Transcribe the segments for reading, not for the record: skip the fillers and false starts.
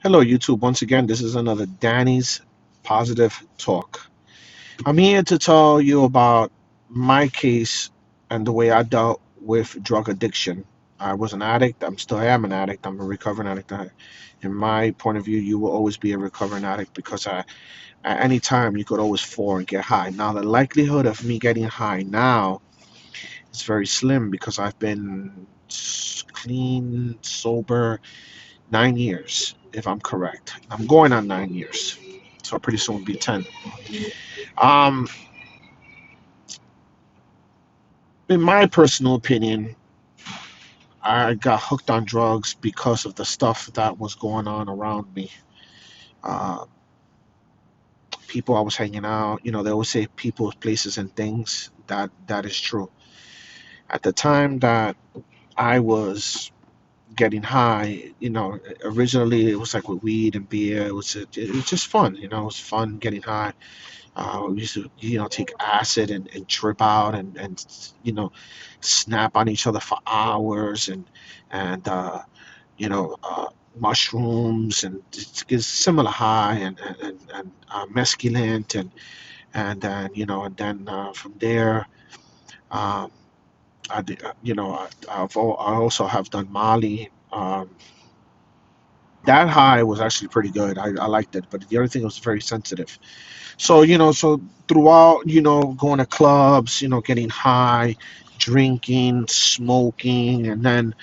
Hello, YouTube. Once again, this is another Danny's Positive Talk. I'm here to tell you about my case and the way I dealt with drug addiction. I was an addict. I'm still am an addict. I'm a recovering addict. In my point of view, you will always be a recovering addict because at any time you could always fall and get high. Now, the likelihood of me getting high now is very slim because I've been clean, sober, 9 years, if I'm correct. I'm going on 9 years, so pretty soon it'll be 10. Um, in my personal opinion, I got hooked on drugs because of the stuff that was going on around me. Uh, People I was hanging out, they always say people, places, and things. That is true. At the time that I was getting high, originally it was like with weed and beer. It was just fun, it was fun getting high. We used to, take acid and trip out and snap on each other for hours and mushrooms and it's similar high and mescaline and then from there um, I did, I also have done Molly. That high was actually pretty good. I liked it, but the other thing was very sensitive. So, so throughout, going to clubs, getting high, drinking, smoking, and then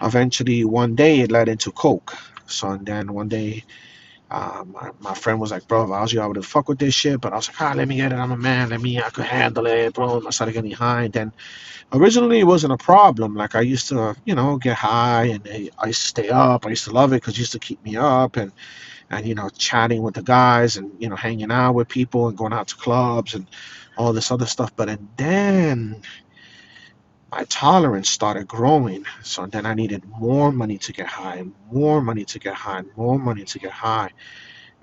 eventually one day it led into coke. So, and then one day, my friend was like, bro, if I was you, I would fuck with this shit. But I was like, let me get it. I'm a man. I could handle it, bro. And I started getting high. And then originally it wasn't a problem. Like I used to, get high and I used to stay up. I used to love it because it used to keep me up and chatting with the guys and hanging out with people and going out to clubs and all this other stuff. But and then my tolerance started growing, so then I needed more money to get high, and more money to get high, and more money to get high,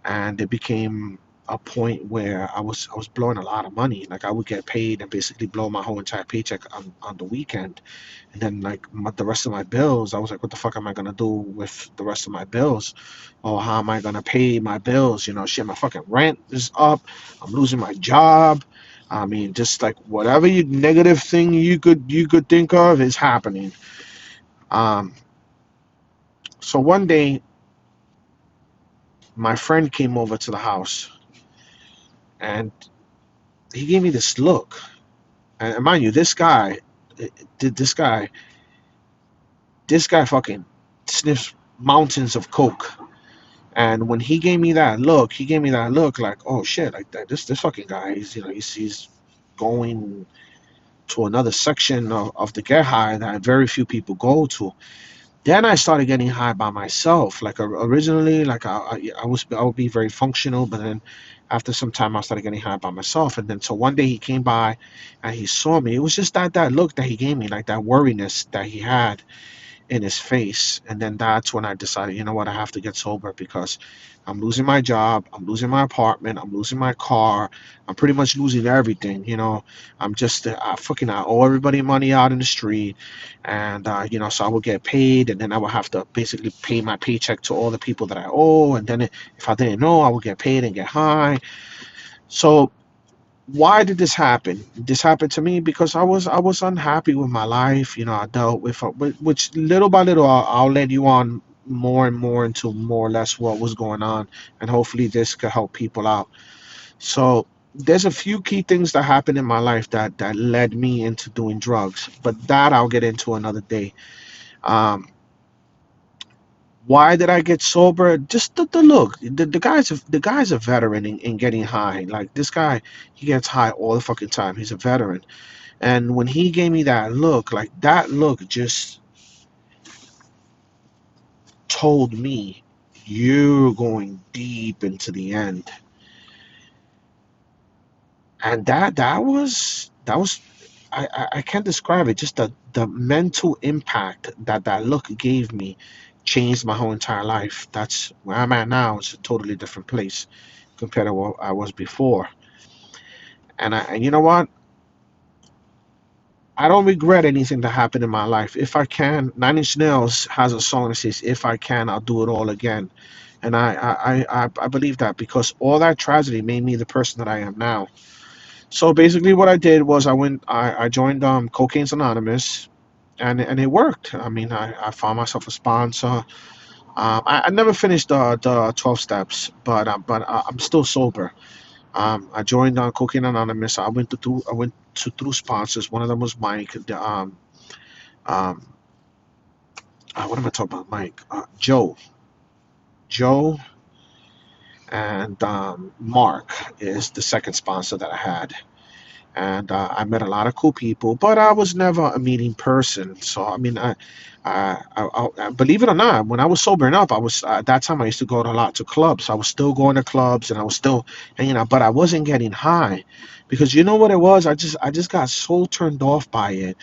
and it became a point where I was blowing a lot of money. Like I would get paid and basically blow my whole entire paycheck on the weekend, and then like the rest of my bills, I was like, what the fuck am I gonna do with the rest of my bills? Or how am I gonna pay my bills? Shit, my fucking rent is up. I'm losing my job. I mean, just like whatever you negative thing you could think of is happening. Um, so one day, my friend came over to the house, and he gave me this look. And mind you, did this guy fucking sniffs mountains of coke. And when he gave me that look like, oh shit, like that. This fucking guy, he's going to another section of the get high that very few people go to. Then I started getting high by myself. Like originally, like I would be very functional, but then after some time I started getting high by myself. And then so one day he came by and he saw me. It was just that look that he gave me, like that worriness that he had in his face. And then that's when I decided, you know what, I have to get sober because I'm losing my job, I'm losing my apartment, I'm losing my car, I'm pretty much losing everything. I'm just I owe everybody money out in the street, and so I would get paid, and then I would have to basically pay my paycheck to all the people that I owe, and then if I didn't know, I would get paid and get high. So why did this happen? This happened to me because I was unhappy with my life. I dealt with which little by little I'll let you on more and more into more or less what was going on, and hopefully this could help people out. So there's a few key things that happened in my life that led me into doing drugs, but that I'll get into another day. Um, why did I get sober? Just the look. The guy's a veteran in getting high. Like this guy, he gets high all the fucking time. He's a veteran. And when he gave me that look, like that look just told me you're going deep into the end. And that was I can't describe it. Just the mental impact that look gave me changed my whole entire life. That's where I'm at now. It's a totally different place compared to what I was before. And you know what? I don't regret anything that happened in my life. If I can, Nine Inch Nails has a song that says, "If I can, I'll do it all again." And I believe that because all that tragedy made me the person that I am now. So basically, what I did was I joined Cocaine's Anonymous, and it worked. I mean, I found myself a sponsor. I never finished the 12 steps, but I'm still sober. I joined Cocaine Anonymous. I went to through sponsors. One of them was Mike. Um, what am I talking about? Mike, Joe, and Mark is the second sponsor that I had. And I met a lot of cool people, but I was never a meeting person. So I mean, believe it or not, when I was sobering up, I was at that time I used to go to a lot to clubs. I was still going to clubs and I was still hanging out, but I wasn't getting high because you know what it was. I just got so turned off by it.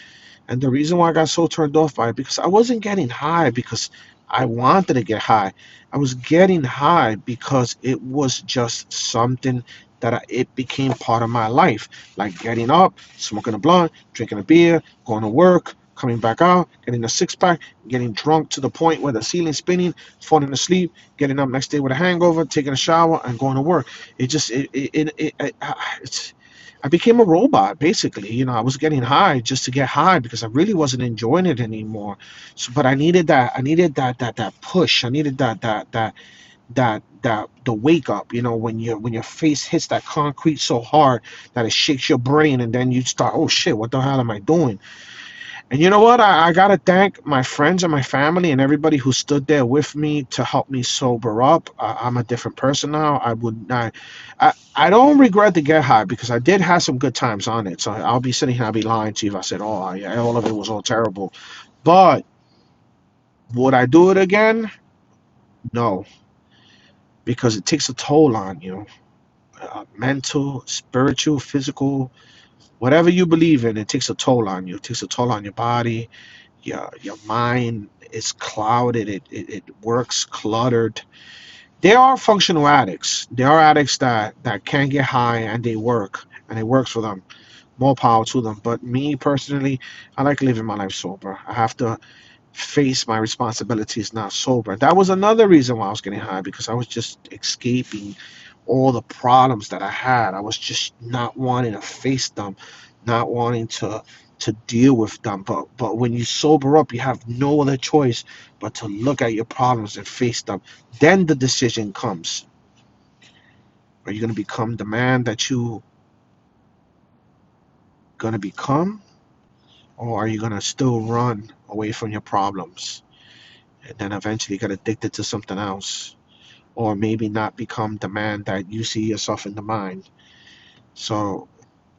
And the reason why I got so turned off by it because I wasn't getting high because I wanted to get high. I was getting high because it was just something that it became part of my life, like getting up, smoking a blunt, drinking a beer, going to work, coming back out, getting a six pack, getting drunk to the point where the ceiling's spinning, falling asleep, getting up next day with a hangover, taking a shower, and going to work. It just it's I became a robot basically. You know, I was getting high just to get high because I really wasn't enjoying it anymore. So, but I needed that push. I needed that the wake up. You know, when your face hits that concrete so hard that it shakes your brain, and then you start, oh shit, what the hell am I doing? And you know what? I gotta thank my friends and my family and everybody who stood there with me to help me sober up. I'm a different person now. I don't regret the get high because I did have some good times on it. So I'll be sitting here, I'll be lying to you if I said, oh, yeah, all of it was all terrible. But would I do it again? No, because it takes a toll on you, mental, spiritual, physical, whatever you believe in. It takes a toll on you. It takes a toll on your body. Your mind is clouded. It works cluttered. There are functional addicts. There are addicts that can get high and they work and it works for them. More power to them. But me personally, I like living my life sober. I have to face my responsibilities not sober. That was another reason why I was getting high because I was just escaping all the problems that I had. I was just not wanting to face them, not wanting to deal with them. But when you sober up, you have no other choice but to look at your problems and face them. Then the decision comes. Are you gonna become the man that you gonna become? Or are you gonna still run away from your problems and then eventually get addicted to something else? Or maybe not become the man that you see yourself in the mind. So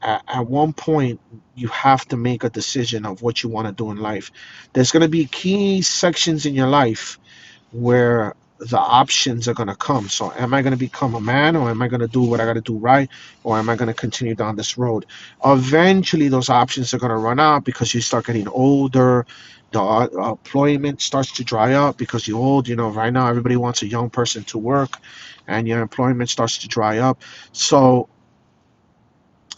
at one point, you have to make a decision of what you want to do in life. There's going to be key sections in your life where the options are going to come. So, am I going to become a man, or am I going to do what I got to do right, or am I going to continue down this road? Eventually, those options are going to run out because you start getting older. The employment starts to dry up because you're old. You know, right now, everybody wants a young person to work, and your employment starts to dry up. So,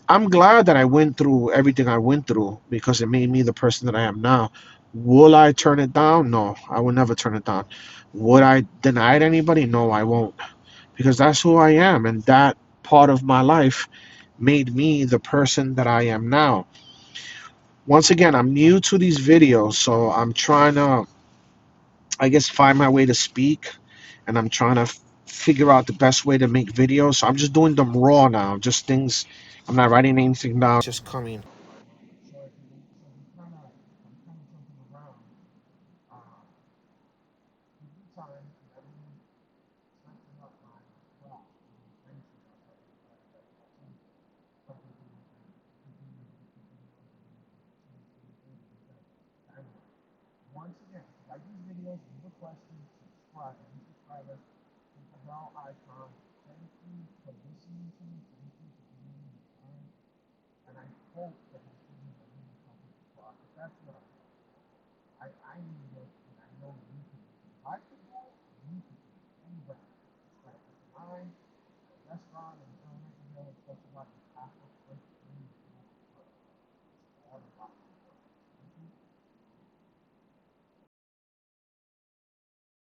I'm glad that I went through everything I went through because it made me the person that I am now. Will I turn it down? No, I will never turn it down. Would I deny it anybody? No, I won't. Because that's who I am. And that part of my life made me the person that I am now. Once again, I'm new to these videos, so I'm trying to, I guess, find my way to speak. And I'm trying to figure out the best way to make videos. So I'm just doing them raw now. Just things, I'm not writing anything down. Just coming.